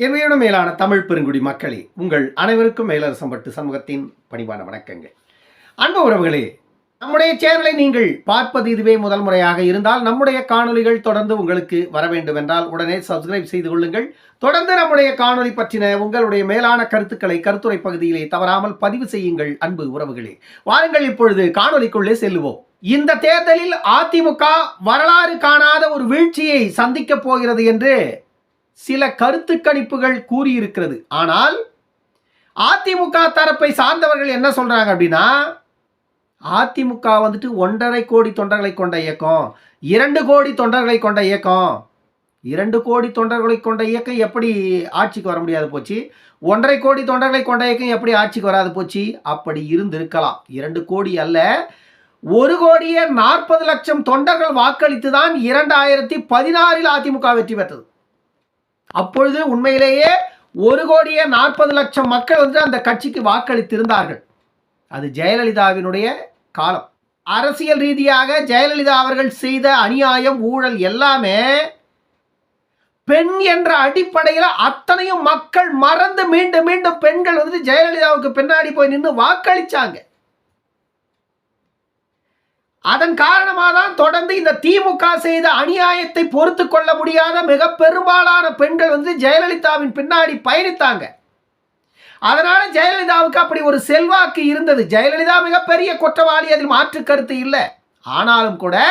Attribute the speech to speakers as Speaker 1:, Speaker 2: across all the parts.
Speaker 1: எவையோட மேலான தமிழ் பெருங்குடி மக்களே, உங்கள் அனைவருக்கும் மேலரசம்பட்டு சமூகத்தின் பணிவான வணக்கங்கள். அன்பு உறவுகளே, நம்முடைய சேனலை நீங்கள் பார்ப்பது இதுவே முதல் முறையாக இருந்தால் நம்முடைய காணொலிகள் தொடர்ந்து உங்களுக்கு வர வேண்டும் என்றால் உடனே சப்ஸ்கிரைப் செய்து கொள்ளுங்கள். தொடர்ந்து நம்முடைய காணொலி பற்றின உங்களுடைய மேலான கருத்துக்களை கருத்துரை பகுதியிலே தவறாமல் பதிவு செய்யுங்கள். அன்பு உறவுகளே, வாருங்கள் இப்பொழுது காணொலிக்குள்ளே செல்லுவோம். இந்த தேர்தலில் அதிமுக வரலாறு காணாத ஒரு வீழ்ச்சியை சந்திக்கப் போகிறது என்று சில கருத்து கணிப்புகள் கூறியிருக்கிறது. ஆனால் அதிமுக தரப்பை சார்ந்தவர்கள் என்ன சொல்றாங்க அப்படின்னா, அதிமுக 1.5 கோடி தொண்டர்களை கொண்ட இயக்கம், 2 கோடி தொண்டர்களை கொண்ட இயக்கம். 2 கோடி தொண்டர்களை கொண்ட இயக்கம் எப்படி ஆட்சிக்கு வர முடியாது போச்சு? 1.5 கோடி தொண்டர்களை கொண்ட இயக்கம் எப்படி ஆட்சிக்கு வராது போச்சு? அப்படி இருந்திருக்கலாம். 2 கோடி அல்ல, 1,40,00,000 தொண்டர்கள் வாக்களித்து தான் 2016 அதிமுக வெற்றி பெற்றது. அப்பொழுது உண்மையிலேயே 1,40,00,000 மக்கள் அந்த கட்சிக்கு வாக்களித்திருந்தார்கள். அது ஜெயலலிதாவினுடைய காலம். அரசியல் ரீதியாக ஜெயலலிதா அவர்கள் செய்த அநியாயம், ஊழல் எல்லாமே பெண் என்ற அடிப்படையில் அத்தனையும் மக்கள் மறந்து மீண்டும் மீண்டும் பெண்கள் ஜெயலலிதாவுக்கு பின்னாடி போய் நின்று வாக்களிச்சாங்க. அதன் காரணமாக தான் தொடர்ந்து இந்த திமுக செய்த அநியாயத்தை பொறுத்து கொள்ள முடியாத மிக பெரும்பாலான பெண்கள் ஜெயலலிதாவின் பின்னாடி பயணித்தாங்க. அதனால ஜெயலலிதாவுக்கு அப்படி ஒரு செல்வாக்கு இருந்தது. ஜெயலலிதா மிகப்பெரிய குற்றவாளி, அதில் மாற்று கருத்து இல்லை. ஆனாலும் கூட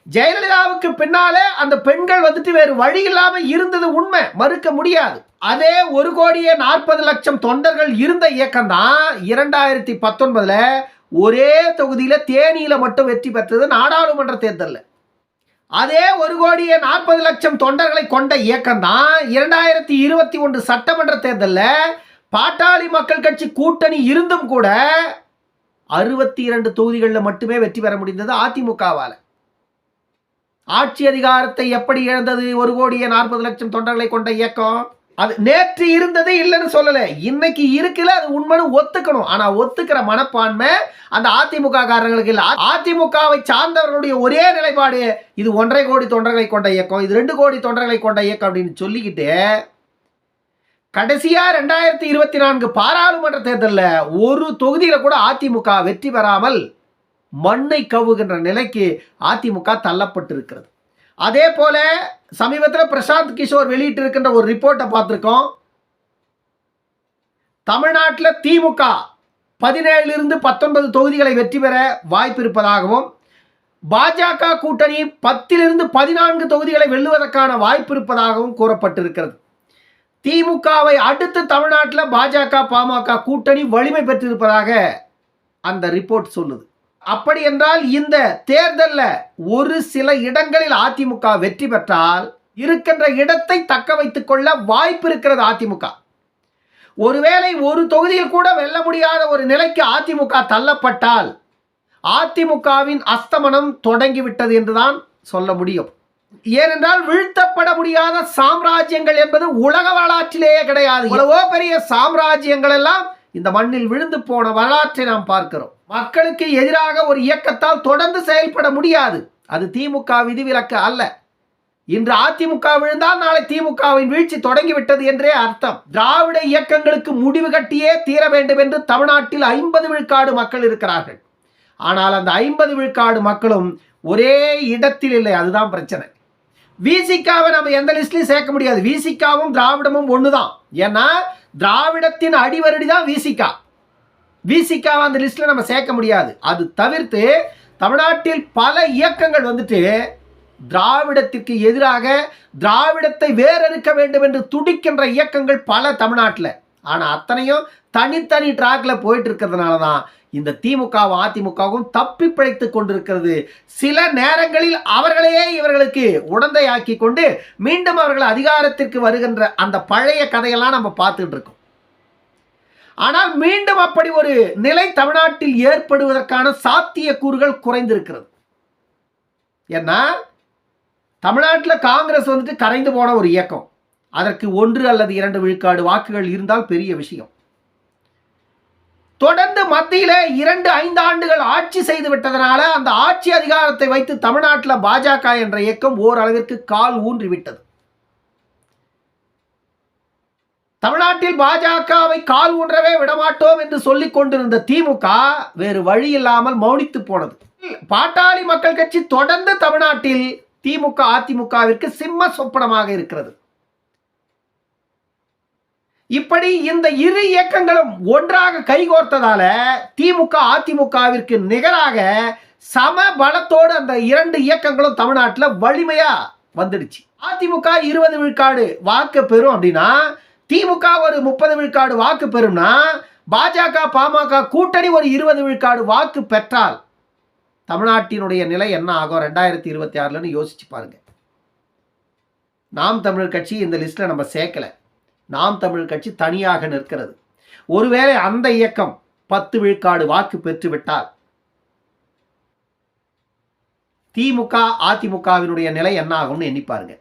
Speaker 1: ஜெயலலிதாவுக்கு பின்னாலே அந்த பெண்கள் வேறு வழி இல்லாமல் இருந்தது உண்மை, மறுக்க முடியாது. அதே 1,40,00,000 தொண்டர்கள் இருந்த இயக்கம் தான் 2019 ஒரே தொகுதியில் தேனியில மட்டும் வெற்றி பெற்றது நாடாளுமன்ற தேர்தலில். அதே 1,40,00,000 தொண்டர்களை கொண்ட இயக்கம் தான் 2021 சட்டமன்ற தேர்தலில் பாட்டாளி மக்கள் கட்சி கூட்டணி இருந்தும் கூட 62 தொகுதிகளில் மட்டுமே வெற்றி பெற முடிந்தது அதிமுகவால். ஆட்சி அதிகாரத்தை எப்படி இழந்தது 1,40,00,000 தொண்டர்களை கொண்ட இயக்கம்? அது நேற்று இருந்தது இல்லைன்னு சொல்லலை, இன்னைக்கு இருக்குல்ல, அது உண்மைன்னு ஒத்துக்கணும். ஆனால் ஒத்துக்கிற மனப்பான்மை அந்த அதிமுக காரங்களுக்கு இல்லை. அதிமுகவை சார்ந்தவர்களுடைய ஒரே நிலைப்பாடு, இது 1.5 கோடி தொண்டர்களை கொண்ட இயக்கம், இது 2 கோடி தொண்டர்களை கொண்ட இயக்கம் அப்படின்னு சொல்லிக்கிட்டு கடைசியா 2024 பாராளுமன்ற தேர்தலில் ஒரு தொகுதியில் கூட அதிமுக வெற்றி பெறாமல் மண்ணை கவுகின்ற நிலைக்கு அதிமுக தள்ளப்பட்டிருக்கிறது. அதே போல சமீபத்தில் பிரசாந்த் கிஷோர் வெளியிட்டு இருக்கின்ற ஒரு ரிப்போர்ட்டை பார்த்திருக்கோம். தமிழ்நாட்டில் திமுக 17 19 தொகுதிகளை வெற்றி பெற வாய்ப்பு இருப்பதாகவும், பாஜக கூட்டணி 10 14 தொகுதிகளை வெல்லுவதற்கான வாய்ப்பு இருப்பதாகவும் கூறப்பட்டிருக்கிறது. திமுகவை அடுத்து தமிழ்நாட்டில் பாஜக பாமக கூட்டணி வலிமை பெற்றிருப்பதாக அந்த ரிப்போர்ட் சொல்லுது. அப்படி என்றால் இந்த தேர்தலில் ஒரு சில இடங்களில் அதிமுக வெற்றி பெற்றால் இருக்கின்ற இடத்தை தக்க வைத்துக் கொள்ள வாய்ப்பு இருக்கிறது அதிமுக. ஒருவேளை ஒரு தொகுதியில் கூட வெல்ல முடியாத ஒரு நிலைக்கு அதிமுக தள்ளப்பட்டால் அதிமுகவின் அஸ்தமனம் தொடங்கிவிட்டது என்றுதான் சொல்ல முடியும். ஏனென்றால் வீழ்த்தப்பட முடியாத சாம்ராஜ்யங்கள் என்பது உலக வரலாற்றிலேயே கிடையாது. எவ்வளவோ பெரிய சாம்ராஜ்யங்கள் எல்லாம் இந்த மண்ணில் விழுந்து போன வரலாற்றை நாம் பார்க்கிறோம். மக்களுக்கு எதிராக ஒரு இயக்கத்தால் தொடர்ந்து செயல்பட முடியாது. அது திமுக விதிவிலக்கு அல்ல. இன்று அதிமுக விழுந்தால் நாளை திமுகவின் வீழ்ச்சி தொடங்கிவிட்டது என்றே அர்த்தம். திராவிட இயக்கங்களுக்கு முடிவு கட்டியே தீர வேண்டும் என்று தமிழ்நாட்டில் 50 விழுக்காடு மக்கள் இருக்கிறார்கள். ஆனால் அந்த 50 விழுக்காடு மக்களும் ஒரே இடத்தில் இல்லை. அதுதான் பிரச்சனை. விசிகாவை நம்ம எந்த லிஸ்ட்லையும் சேர்க்க முடியாது. விசிகாவும் திராவிடமும் ஒண்ணுதான். ஏன்னா திராவிடத்தின் அடிவரடி தான் விசிகா. விசிகாவை அந்த லிஸ்ட்ல நம்ம சேர்க்க முடியாது. அது தவிர்த்து தமிழ்நாட்டில் பல இயக்கங்கள் திராவிடத்திற்கு எதிராக திராவிடத்தை வேறறுக்க வேண்டும் என்று துடிக்கின்ற இயக்கங்கள் பல தமிழ்நாட்டில். ஆனால் அத்தனையும் தனித்தனி டிராக்ல போயிட்டு இருக்கிறதுனால தான் இந்த திமுகவும் அதிமுகவும் தப்பி பிழைத்து கொண்டிருக்கிறது. சில நேரங்களில் அவர்களையே இவர்களுக்கு உடந்தையாக்கி கொண்டு மீண்டும் அவர்கள் அதிகாரத்திற்கு வருகின்ற அந்த பழைய கதையெல்லாம் நம்ம பார்த்துட்டு இருக்கோம். ஆனால் மீண்டும் அப்படி ஒரு நிலை தமிழ்நாட்டில் ஏற்படுவதற்கான சாத்தியக்கூறுகள் குறைந்திருக்கிறது. ஏன்னா தமிழ்நாட்டில் காங்கிரஸ் கரைந்து போன ஒரு இயக்கம். அதற்கு 1 அல்லது 2 விழுக்காடு வாக்குகள் இருந்தால் பெரிய விஷயம். தொடர்ந்து மத்தியில் 2-5 ஆண்டுகள் ஆட்சி செய்து விட்டதனால அந்த ஆட்சி அதிகாரத்தை வைத்து தமிழ்நாட்டில் பாஜக என்ற இயக்கம் ஓரளவிற்கு கால் ஊன்றி விட்டது. தமிழ்நாட்டில் பாஜகவை கால் ஊன்றவே விடமாட்டோம் என்று சொல்லிக் கொண்டிருந்த திமுக வேறு வழி இல்லாமல் மௌனித்து போனது. பாட்டாளி மக்கள் கட்சி தொடர்ந்து தமிழ்நாட்டில் திமுக அதிமுகவிற்கு சிம்ம சொப்பனமாக இருக்கிறது. இப்படி இந்த இரு இயக்கங்களும் ஒன்றாக கைகோர்த்ததால திமுக அதிமுகவிற்கு நிகராக சம பலத்தோடு அந்த இரண்டு இயக்கங்களும் தமிழ்நாட்டில் வலிமையா வந்துடுச்சு. அதிமுக 20 விழுக்காடு வாக்கு பெறும் அப்படின்னா, திமுக ஒரு 30 விழுக்காடு வாக்கு பெறும்னா, பாஜக பாமக கூட்டணி ஒரு 20 விழுக்காடு வாக்கு பெற்றால் தமிழ்நாட்டினுடைய நிலை என்ன ஆகும் 2026 யோசிச்சு பாருங்க. நாம் தமிழர் கட்சி இந்த லிஸ்ட்ல நம்ம சேர்க்கல. நாம் தமிழர் கட்சி தனியாக நிற்கிறது. ஒருவேளை அந்த இயக்கம் 10 விழுக்காடு வாக்கு பெற்றுவிட்டால் திமுக அதிமுகவினுடைய நிலை என்ன ஆகும்னு எண்ணி பாருங்க.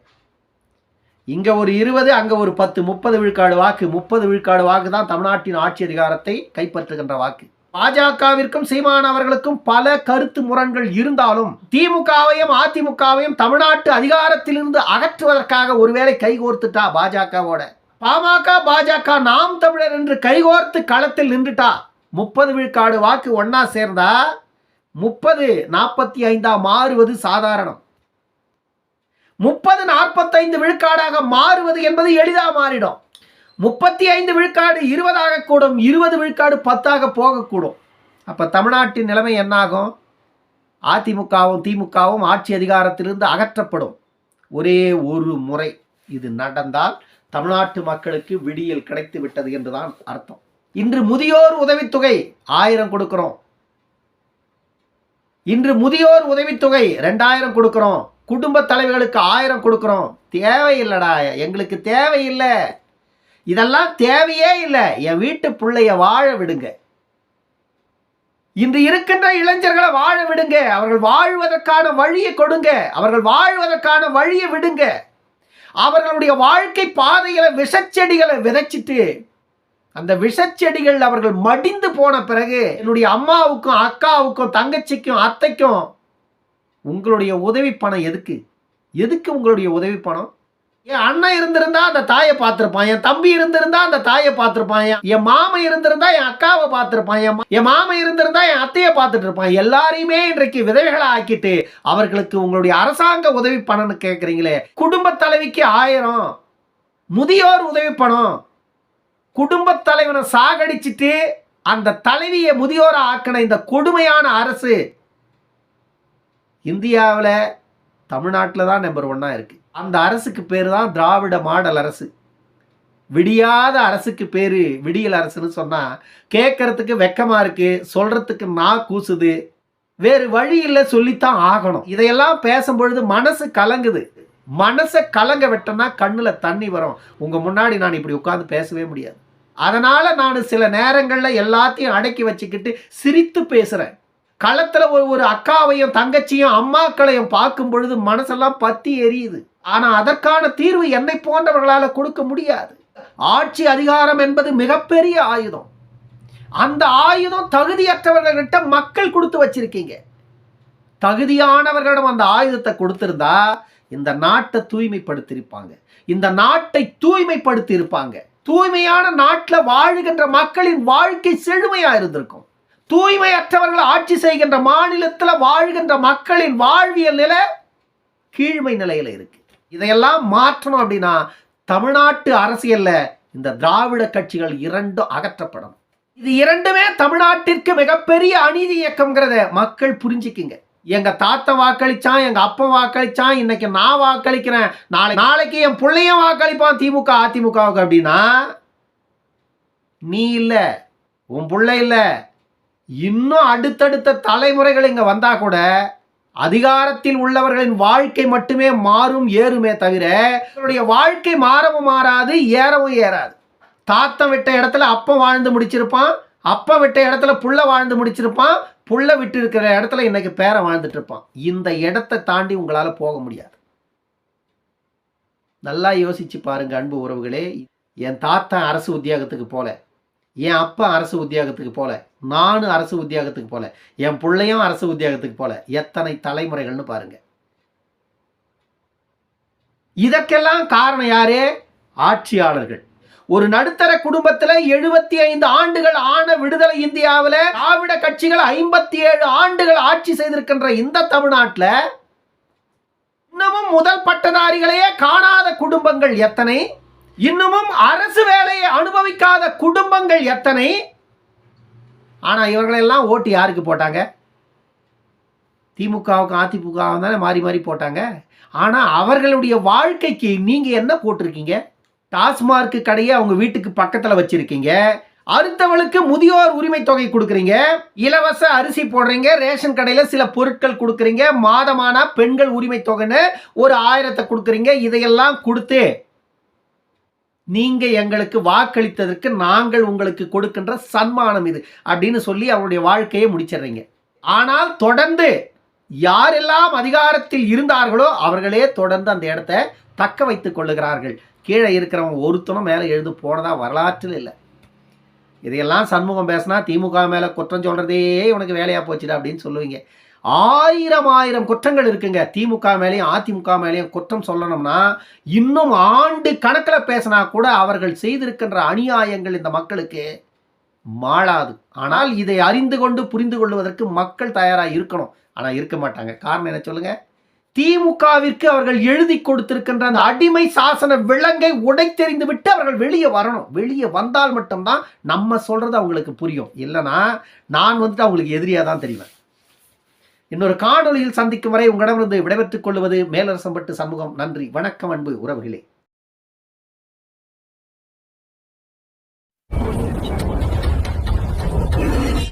Speaker 1: இங்க ஒரு 20, அங்க ஒரு 10, 30 விழுக்காடு வாக்கு. 30 விழுக்காடு வாக்கு தான் தமிழ்நாட்டின் ஆட்சி அதிகாரத்தை கைப்பற்றுகின்ற வாக்கு. பாஜகவிற்கும் சீமான் அவர்களுக்கும் பல கருத்து முரண்கள் இருந்தாலும் திமுகவையும் அதிமுகவையும் தமிழ்நாட்டு அதிகாரத்திலிருந்து அகற்றுவதற்காக ஒருவேளை கைகோர்த்துட்டா பாஜகவோட, பாமக பாஜக நாம் தமிழர் என்று கைகோர்த்து களத்தில் நின்றுட்டா 30 விழுக்காடு வாக்கு ஒன்னா சேர்ந்தா 30-45 மாறுவது சாதாரணம். 30-45 விழுக்காடாக மாறுவது என்பது எளிதாக மாறிடும். 35 விழுக்காடு 20 கூடும், 20 விழுக்காடு 10 போகக்கூடும். அப்ப தமிழ்நாட்டின் நிலைமை என்னாகும்? அதிமுகவும் திமுகவும் ஆட்சி அதிகாரத்திலிருந்து அகற்றப்படும். ஒரே ஒரு முறை இது நடந்தால் தமிழ்நாட்டு மக்களுக்கு விடியல் கிடைத்து விட்டது என்றுதான் அர்த்தம். இன்று முதியோர் உதவித்தொகை 1000 கொடுக்கிறோம். இன்று முதியோர் உதவித்தொகை 2000 கொடுக்கிறோம். குடும்ப தலைவர்களுக்கு 1000 கொடுக்கிறோம். தேவையில்லடா, எங்களுக்கு தேவையில்லை, இதெல்லாம் தேவையே இல்லை, என் வீட்டு பிள்ளைய வாழ விடுங்க. இன்று இருக்கின்ற இளைஞர்களை வாழ விடுங்க, அவர்கள் வாழ்வதற்கான வழியை கொடுங்க, அவர்கள் வாழ்வதற்கான வழியை விடுங்க. அவர்களுடைய வாழ்க்கை பாதையில விஷச்செடிகளை விதைச்சிட்டு அந்த விஷச்செடிகள் அவர்கள் மடிந்து போன பிறகு என்னுடைய அம்மாவுக்கும் அக்காவுக்கும் தங்கச்சிக்கும் அத்தைக்கும் உங்களுடைய உதவி பணம் எதுக்கு? எதுக்கு உங்களுடைய உதவி பணம்? என் அண்ணன் இருந்திருந்தா அந்த தாயை பார்த்திருப்பான், என் தம்பி இருந்திருந்தா அந்த தாயை பார்த்திருப்பான், என் மாமன் இருந்திருந்தா என் அக்காவை பார்த்திருப்பான், என் மாமன் இருந்திருந்தா என் அத்தையை பார்த்துட்டு இருப்பான். எல்லாரையுமே இன்றைக்கு விதவைகளை ஆக்கிட்டு அவர்களுக்கு உங்களுடைய அரசாங்க உதவி பணம்னு கேட்குறீங்களே. குடும்ப தலைவிக்கு 1000, முதியோர் உதவி பணம். குடும்ப தலைவனை சாகடிச்சிட்டு அந்த தலைவியை முதியோரை ஆக்கின இந்த கொடுமையான அரசு இந்தியாவில் தமிழ்நாட்டில் தான் நம்பர் 1 இருக்கு. அந்த அரசுக்கு பேர் தான் திராவிட மாடல் அரசு. விடியாத அரசுக்கு பேரு விடியல் அரசுன்னு சொன்னா கேட்கறதுக்கு வெக்கமா இருக்கு, சொல்றதுக்கு நான் கூசுது, வேறு வழி இல்லை, சொல்லித்தான் ஆகணும். இதையெல்லாம் பேசும்பொழுது மனசு கலங்குது. மனசை கலங்க விட்டனா கண்ணுல தண்ணி வரும். உங்க முன்னாடி நான் இப்படி உட்கார்ந்து பேசவே முடியாது. அதனால நான் சில நேரங்களில் எல்லாத்தையும் அடக்கி வச்சுக்கிட்டு சிரித்து பேசுறேன். களத்துல ஒரு அக்காவையும் தங்கச்சியும் அம்மாக்களையும் பார்க்கும் பொழுது மனசெல்லாம் பத்தி எரியுது. ஆனா அதற்கான தீர்வு என்னை போன்றவர்களால கொடுக்க முடியாது. ஆட்சி அதிகாரம் என்பது மிகப்பெரிய ஆயுதம். அந்த ஆயுதம் தகுதியற்றவர்களிட்ட மக்கள் கொடுத்து வச்சிருக்கீங்க. தகுதியானவர்களிடம் அந்த ஆயுதத்தை கொடுத்திருந்தா இந்த நாட்டை தூய்மைப்படுத்தியிருப்பாங்க, இந்த நாட்டை தூய்மைப்படுத்தி இருப்பாங்க. தூய்மையான நாட்டில் வாழுகின்ற மக்களின் வாழ்க்கை செழுமையா இருந்திருக்கும். தூய்மையற்றவர்கள் ஆட்சி செய்கின்ற மாநிலத்தில் வாழ்கின்ற மக்களின் வாழ்வியல் நிலை கீழ்மை நிலையில இருக்கு. இதையெல்லாம் மாற்றணும் அப்படின்னா தமிழ்நாட்டு அரசியல்ல இந்த திராவிட கட்சிகள் இரண்டும் அகற்றப்படும். இது இரண்டுமே தமிழ்நாட்டிற்கு மிகப்பெரிய அநீதி இயக்கம்ங்கிறத மக்கள் புரிஞ்சுக்கிங்க. எங்க தாத்தா வாக்களிச்சான், எங்க அப்பா வாக்களிச்சான், இன்னைக்கு நான் வாக்களிக்கிறேன், நாளைக்கு என் பிள்ளையும் வாக்களிப்பான் திமுக அதிமுகவுக்கு அப்படின்னா நீ இல்ல, உன் பிள்ளை இல்ல, இன்னும் அடுத்தடுத்த தலைமுறைகள் இங்க வந்தா கூட அதிகாரத்தில் உள்ளவர்களின் வாழ்க்கை மட்டுமே மாறும் ஏறுமே தவிர அவருடைய வாழ்க்கை மாறவும் மாறாது, ஏறவும் ஏறாது. தாத்தன் விட்ட இடத்துல அப்பன் வாழ்ந்து முடிச்சிருப்பான், அப்பா விட்ட இடத்துல புள்ள வாழ்ந்து முடிச்சிருப்பான், புள்ள விட்டு இருக்கிற இடத்துல இன்னைக்கு பேரை வாழ்ந்துட்டு இருப்பான். இந்த இடத்தை தாண்டி உங்களால போக முடியாது. நல்லா யோசிச்சு பாருங்க அன்பு உறவுகளே. என் தாத்தன் அரசு உத்தியோகத்துக்கு போல, என் அப்பா அரசு உத்தியோகத்துக்கு போல, நானும் அரசு உத்தியோகத்துக்கு போல, என் பிள்ளையும் அரசு உத்தியோகத்துக்கு போல, எத்தனை தலைமுறைகள்னு பாருங்க. இதற்கெல்லாம் காரணம் யாரு? ஆட்சியாளர்கள். ஒரு நடுத்தர குடும்பத்துல 75 ஆண்டுகள் ஆன விடுதலை இந்தியாவில் திராவிட கட்சிகள் 57 ஆண்டுகள் ஆட்சி செய்திருக்கின்ற இந்த தமிழ்நாட்டில் இன்னமும் முதல் பட்டதாரிகளையே காணாத குடும்பங்கள் எத்தனை? இன்னமும் அரசு வேலையை அனுபவிக்காத குடும்பங்கள் எத்தனை? ஆனா இவர்களெல்லாம் ஓட்டு யாருக்கு போட்டாங்க? திமுகவுக்கும் அதிமுகவும் தானே மாறி மாறி போட்டாங்க. ஆனா அவர்களுடைய வாழ்க்கைக்கு நீங்க என்ன போட்டிருக்கீங்க? டாஸ்மார்க் கடையை அவங்க வீட்டுக்கு பக்கத்துல வச்சிருக்கீங்க. அடுத்தவளுக்கு முதியோர் உரிமை தொகை கொடுக்குறீங்க, இலவச அரிசி போடுறீங்க, ரேஷன் கடையில சில பொருட்கள் கொடுக்குறீங்க, மாதமான பெண்கள் உரிமை தொகைன்னு ஒரு 1000 கொடுக்குறீங்க. இதையெல்லாம் கொடுத்து நீங்க எங்களுக்கு வாக்களித்ததற்கு நாங்கள் உங்களுக்கு கொடுக்கின்ற சன்மானம் இது அப்படின்னு சொல்லி அவருடைய வாழ்க்கையை முடிச்சிடுறீங்க. ஆனால் தொடர்ந்து யாரெல்லாம் அதிகாரத்தில் இருந்தார்களோ அவர்களே தொடர்ந்து அந்த இடத்தை தக்க வைத்துக் கொள்ளுகிறார்கள். கீழே இருக்கிறவங்க ஒருத்தனும் மேலே எழுந்து போனதா வரலாற்றில் இல்லை. இதையெல்லாம் சண்முகம் பேசினா திமுக மேலே குற்றம் சொல்றதே உனக்கு வேலையா போச்சுடா அப்படின்னு சொல்லுவீங்க. ஆயிரம் குற்றங்கள் இருக்குங்க. திமுக மேலேயும் அதிமுக மேலேயும் குற்றம் சொல்லணும்னா இன்னும் ஆண்டு கணக்கில் பேசினா கூட அவர்கள் செய்திருக்கின்ற அநியாயங்கள் இந்த மக்களுக்கு மாளாது. ஆனால் இதை அறிந்து கொண்டு புரிந்து கொள்வதற்கு மக்கள் தயாராக இருக்கணும். ஆனால் இருக்க மாட்டாங்க. காரணம் என்ன சொல்லுங்க? திமுகவிற்கு அவர்கள் எழுதி கொடுத்திருக்கின்ற அந்த அடிமை சாசன விலங்கை உடைத்தெறிந்து விட்டு அவர்கள் வெளியே வரணும். வெளியே வந்தால் மட்டும்தான் நம்ம சொல்றது அவங்களுக்கு புரியும். இல்லைன்னா நான் வந்துட்டு அவங்களுக்கு எதிரியாக தான் தெரிவேன். இன்னொரு காணொலியில் சந்திக்கும் வரை உங்களிடமிருந்து விடைபெற்றுக் கொள்வது மேலரசம்பட்டு சண்முகம். நன்றி, வணக்கம் அன்பு உறவுகளே.